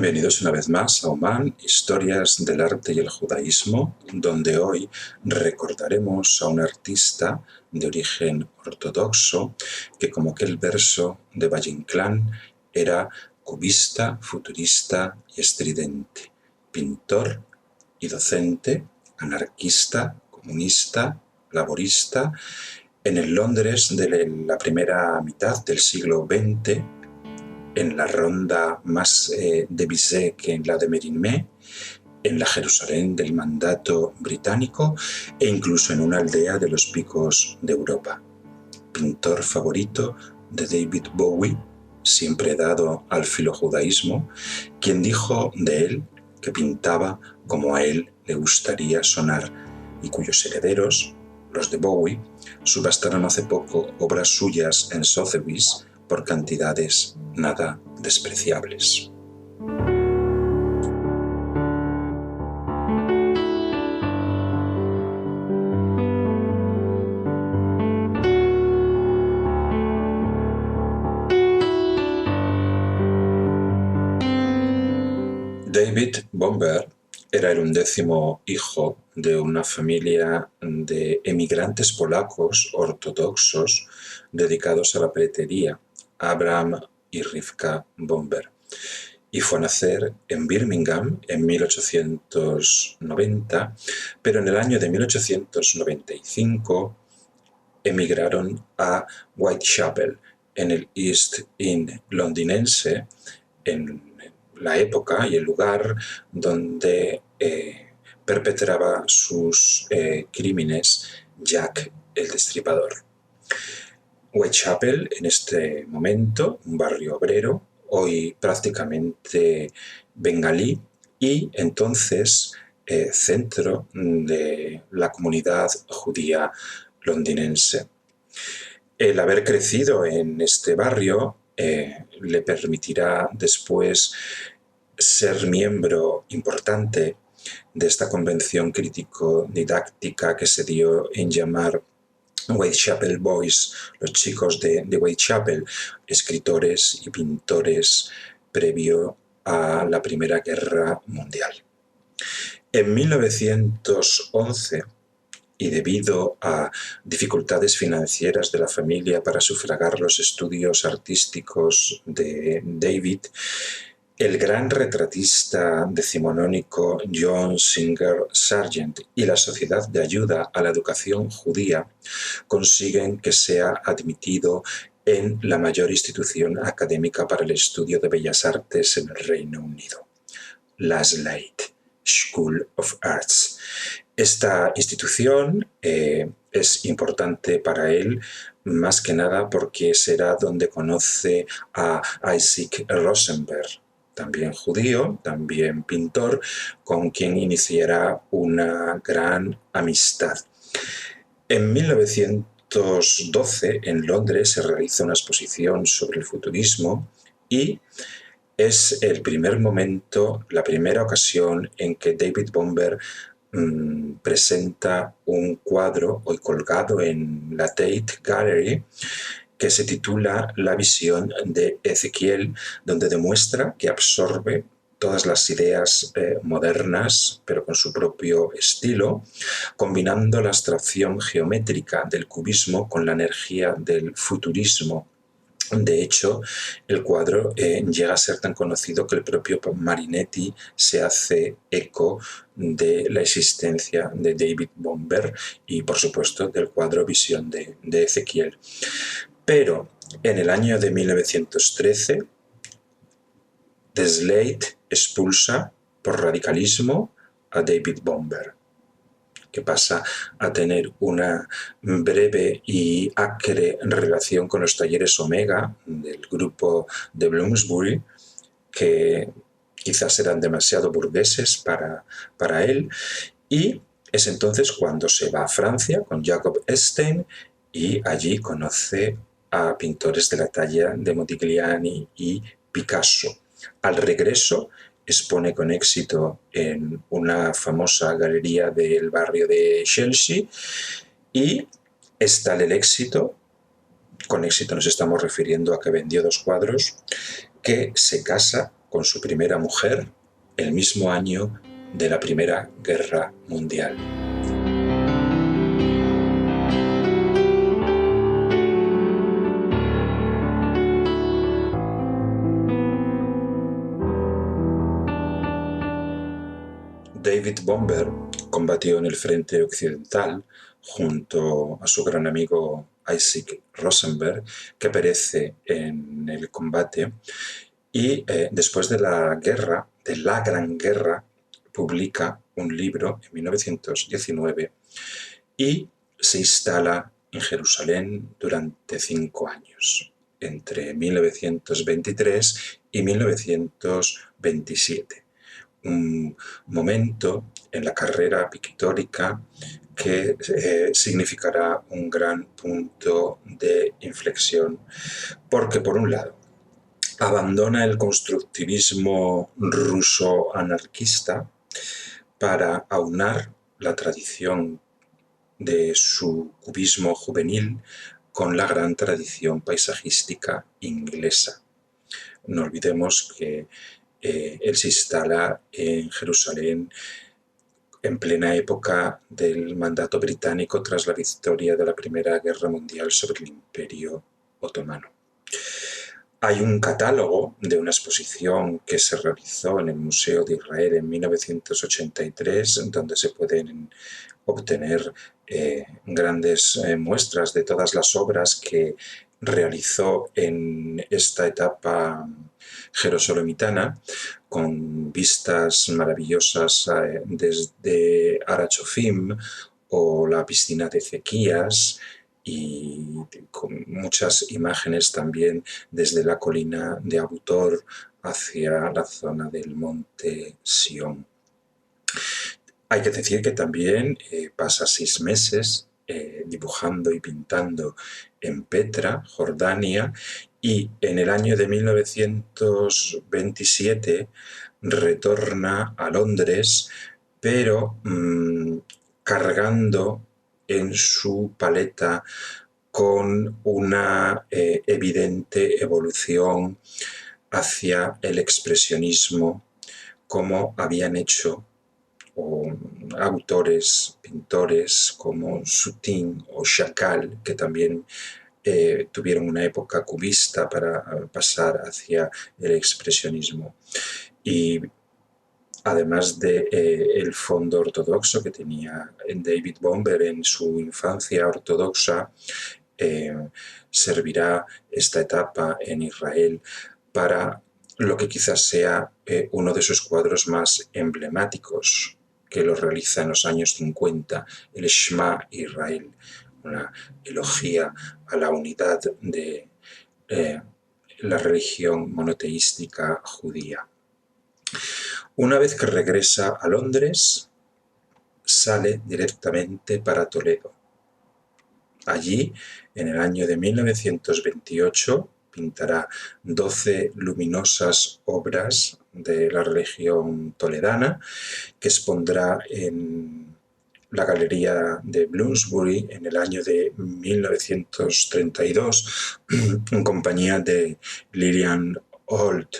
Bienvenidos una vez más a Oman, Historias del Arte y el Judaísmo, donde hoy recordaremos a un artista de origen ortodoxo que, como aquel verso de Valle Inclán, era cubista, futurista y estridente, pintor y docente, anarquista, comunista, laborista, en el Londres de la primera mitad del siglo XX, en la ronda más de Bizet que en la de Mérimée, en la Jerusalén del mandato británico e incluso en una aldea de los picos de Europa. Pintor favorito de David Bowie, siempre dado al filojudaísmo, quien dijo de él que pintaba como a él le gustaría sonar y cuyos herederos, los de Bowie, subastaron hace poco obras suyas en Sotheby's por cantidades nada despreciables. David Bomber era el 11º hijo de una familia de emigrantes polacos ortodoxos dedicados a la peletería, Abraham y Rivka Bomber, y fue a nacer en Birmingham en 1890, pero en el año de 1895 emigraron a Whitechapel, en el East End londinense, en la época y el lugar donde perpetraba sus crímenes Jack el Destripador. Whitechapel, en este momento, un barrio obrero, hoy prácticamente bengalí, y entonces centro de la comunidad judía londinense. El haber crecido en este barrio le permitirá después ser miembro importante de esta convención crítico-didáctica que se dio en llamar Whitechapel Boys, los chicos de Whitechapel, escritores y pintores previo a la Primera Guerra Mundial. En 1911, y debido a dificultades financieras de la familia para sufragar los estudios artísticos de David, el gran retratista decimonónico John Singer Sargent y la Sociedad de Ayuda a la Educación Judía consiguen que sea admitido en la mayor institución académica para el estudio de bellas artes en el Reino Unido, la Slade School of Arts. Esta institución es importante para él, más que nada porque será donde conoce a Isaac Rosenberg, también judío, también pintor, con quien iniciará una gran amistad. En 1912, en Londres, se realiza una exposición sobre el futurismo y es el primer momento, la primera ocasión en que David Bomber presenta un cuadro hoy colgado en la Tate Gallery que se titula La visión de Ezequiel, donde demuestra que absorbe todas las ideas modernas, pero con su propio estilo, combinando la abstracción geométrica del cubismo con la energía del futurismo. De hecho, el cuadro llega a ser tan conocido que el propio Marinetti se hace eco de la existencia de David Bomber y, por supuesto, del cuadro Visión de Ezequiel. Pero en el año de 1913, The Slade expulsa por radicalismo a David Bomber, que pasa a tener una breve y acre relación con los talleres Omega del grupo de Bloomsbury, que quizás eran demasiado burgueses para él, y es entonces cuando se va a Francia con Jacob Epstein y allí conoce a pintores de la talla de Modigliani y Picasso. Al regreso expone con éxito en una famosa galería del barrio de Chelsea y es tal el éxito, con éxito nos estamos refiriendo a que vendió 2 cuadros, que se casa con su primera mujer el mismo año de la Primera Guerra Mundial. David Bomber combatió en el frente occidental junto a su gran amigo Isaac Rosenberg, que perece en el combate, y después de la Gran Guerra, publica un libro en 1919 y se instala en Jerusalén durante 5 años, entre 1923 y 1927. Un momento en la carrera pictórica que significará un gran punto de inflexión, porque por un lado abandona el constructivismo ruso anarquista para aunar la tradición de su cubismo juvenil con la gran tradición paisajística inglesa. No olvidemos que él se instala en Jerusalén en plena época del mandato británico tras la victoria de la Primera Guerra Mundial sobre el Imperio Otomano. Hay un catálogo de una exposición que se realizó en el Museo de Israel en 1983, donde se pueden obtener grandes muestras de todas las obras que realizó en esta etapa jerosolomitana, con vistas maravillosas desde Arachofim o la piscina de Ezequías, y con muchas imágenes también desde la colina de Abu Tor hacia la zona del monte Sión. Hay que decir que también pasa 6 meses dibujando y pintando en Petra, Jordania, y en el año de 1927 retorna a Londres, pero cargando en su paleta con una evidente evolución hacia el expresionismo, como habían hecho autores, pintores como Soutine o Chagall, que también tuvieron una época cubista para pasar hacia el expresionismo. Y además del fondo ortodoxo que tenía David Bomber en su infancia ortodoxa, servirá esta etapa en Israel para lo que quizás sea uno de sus cuadros más emblemáticos, que lo realiza en los años 50, el Shema Israel, una elogía a la unidad de la religión monoteística judía. Una vez que regresa a Londres, sale directamente para Toledo. Allí, en el año de 1928, pintará 12 luminosas obras de la religión toledana, que expondrá en la Galería de Bloomsbury en el año de 1932, en compañía de Lillian Holt,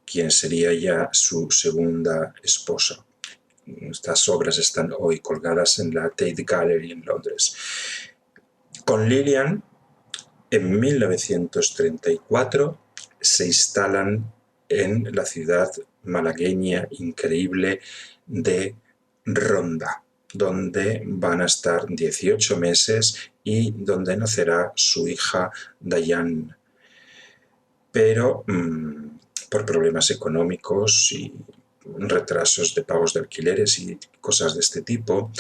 quien sería ya su segunda esposa. Estas obras están hoy colgadas en la Tate Gallery en Londres. Con Lillian, en 1934, se instalan en la ciudad malagueña increíble de Ronda, donde van a estar 18 meses y donde nacerá su hija Diane. Pero por problemas económicos y retrasos de pagos de alquileres y cosas de este tipo,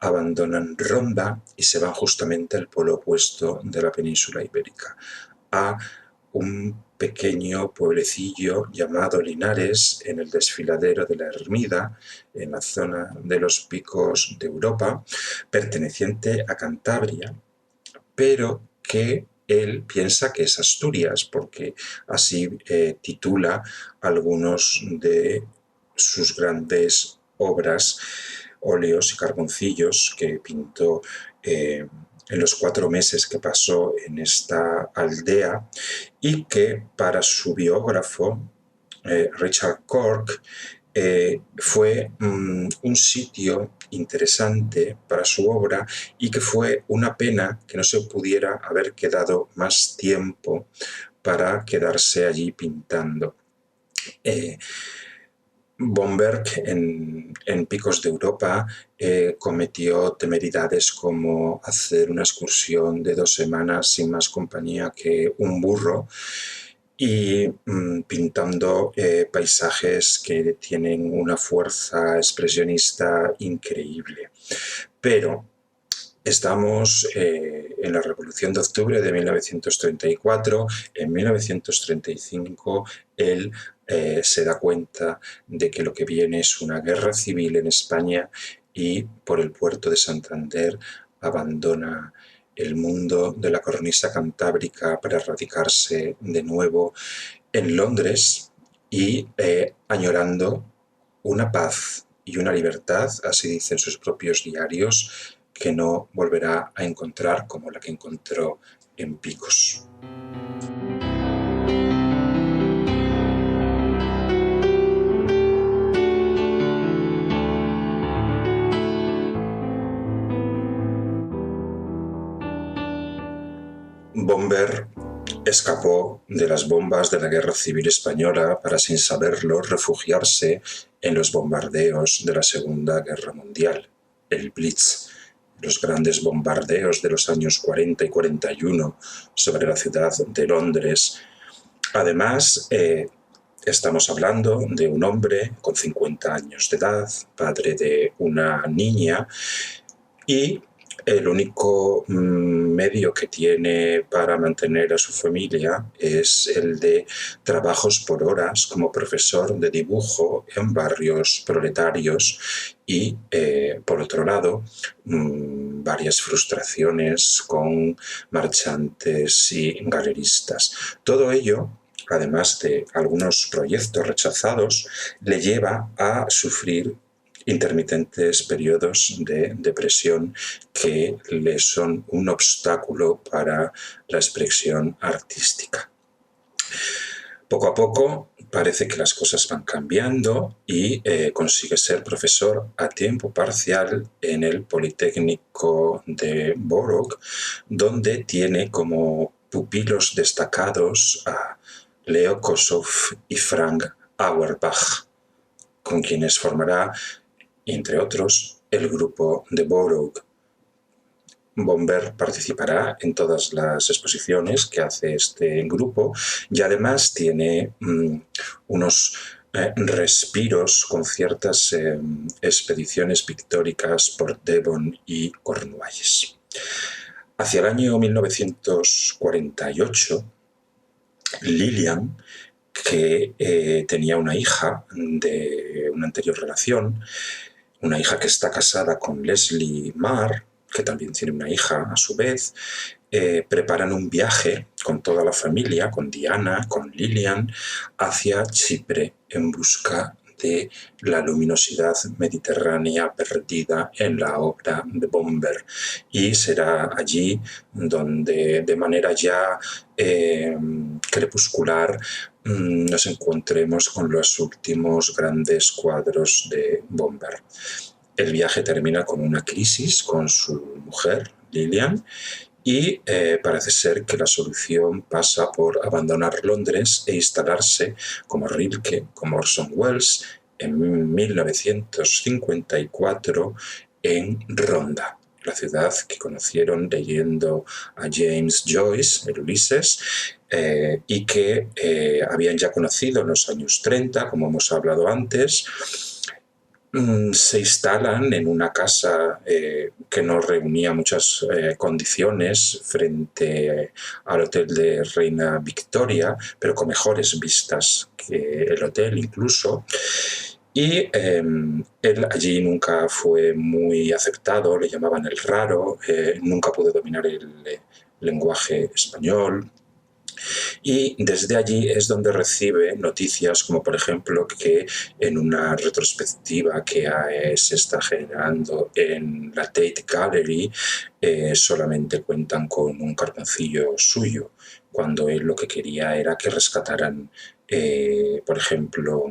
abandonan Ronda y se van justamente al polo opuesto de la península ibérica, a un pequeño pueblecillo llamado Linares, en el desfiladero de la Ermida, en la zona de los picos de Europa, perteneciente a Cantabria, pero que él piensa que es Asturias, porque así titula algunos de sus grandes obras, óleos y carboncillos que pintó en los 4 meses que pasó en esta aldea, y que para su biógrafo Richard Cork, fue un sitio interesante para su obra y que fue una pena que no se pudiera haber quedado más tiempo para quedarse allí pintando. Bomberg en Picos de Europa cometió temeridades como hacer una excursión de 2 semanas sin más compañía que un burro y pintando paisajes que tienen una fuerza expresionista increíble. Pero estamos en la Revolución de Octubre de 1934. En 1935 él se da cuenta de que lo que viene es una guerra civil en España y por el puerto de Santander abandona el mundo de la cornisa cantábrica para radicarse de nuevo en Londres y añorando una paz y una libertad, así dicen sus propios diarios, que no volverá a encontrar como la que encontró en Picos. Bomber escapó de las bombas de la Guerra Civil Española para, sin saberlo, refugiarse en los bombardeos de la Segunda Guerra Mundial, el Blitz, los grandes bombardeos de los años 40 y 41 sobre la ciudad de Londres. Además, estamos hablando de un hombre con 50 años de edad, padre de una niña, y el único medio que tiene para mantener a su familia es el de trabajos por horas como profesor de dibujo en barrios proletarios y, por otro lado, varias frustraciones con marchantes y galeristas. Todo ello, además de algunos proyectos rechazados, le lleva a sufrir intermitentes periodos de depresión que le son un obstáculo para la expresión artística. Poco a poco parece que las cosas van cambiando y consigue ser profesor a tiempo parcial en el Politécnico de Borough, donde tiene como pupilos destacados a Leo Kossoff y Frank Auerbach, con quienes formará, entre otros, el grupo de Borough. Bomber participará en todas las exposiciones que hace este grupo y además tiene unos respiros con ciertas expediciones pictóricas por Devon y Cornualles. Hacia el año 1948, Lillian, que tenía una hija de una anterior relación, una hija que está casada con Leslie Marr, que también tiene una hija a su vez, preparan un viaje con toda la familia, con Diana, con Lillian, hacia Chipre en busca de la luminosidad mediterránea perdida en la obra de Bomber. Y será allí donde, de manera ya crepuscular, nos encontremos con los últimos grandes cuadros de Bomber. El viaje termina con una crisis con su mujer, Lillian, y parece ser que la solución pasa por abandonar Londres e instalarse como Rilke, como Orson Welles, en 1954 en Ronda, la ciudad que conocieron leyendo a James Joyce, el Ulises, y que habían ya conocido en los años 30, como hemos hablado antes. Se instalan en una casa que no reunía muchas condiciones frente al hotel de Reina Victoria, pero con mejores vistas que el hotel incluso. Y él allí nunca fue muy aceptado, le llamaban el raro, nunca pudo dominar el lenguaje español. Y desde allí es donde recibe noticias como, por ejemplo, que en una retrospectiva que se está generando en la Tate Gallery solamente cuentan con un carboncillo suyo, cuando él lo que quería era que rescataran, por ejemplo,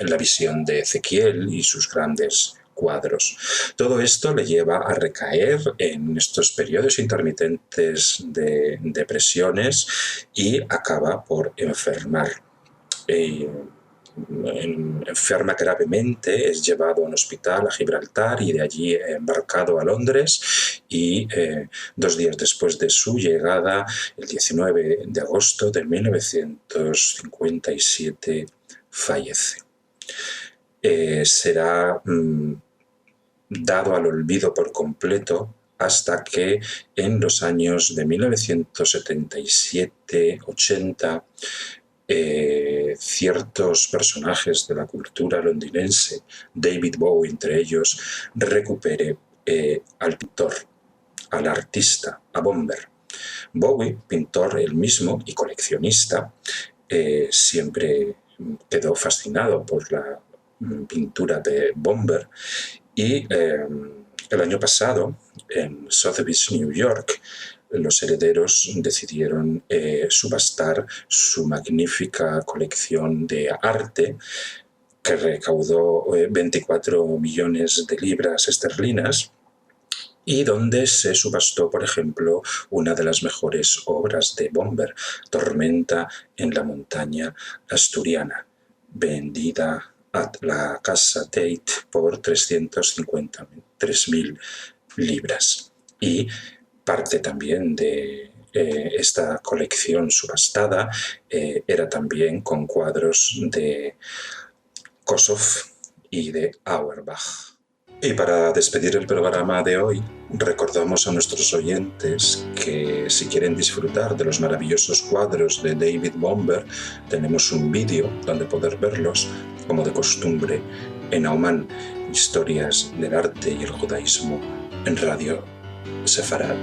la visión de Ezequiel y sus grandes cuadros. Todo esto le lleva a recaer en estos periodos intermitentes de depresiones y acaba por enfermar. Enferma gravemente, es llevado a un hospital a Gibraltar y de allí embarcado a Londres y 2 días después de su llegada, el 19 de agosto de 1957, fallece. Será dado al olvido por completo hasta que en los años de 1977-80 ciertos personajes de la cultura londinense, David Bowie entre ellos, recupere al pintor, al artista, a Bomber. Bowie, pintor él mismo y coleccionista, siempre quedó fascinado por la pintura de Bomber y el año pasado, en Sotheby's, New York, los herederos decidieron subastar su magnífica colección de arte que recaudó 24 millones de libras esterlinas y donde se subastó, por ejemplo, una de las mejores obras de Bomber, Tormenta en la montaña asturiana, vendida a la casa Tate por 353.000 libras. Y parte también de esta colección subastada era también con cuadros de Kossoff y de Auerbach. Y para despedir el programa de hoy, recordamos a nuestros oyentes que si quieren disfrutar de los maravillosos cuadros de David Bomber, tenemos un vídeo donde poder verlos, como de costumbre, en Aumán, Historias del Arte y el Judaísmo, en Radio Sefarad.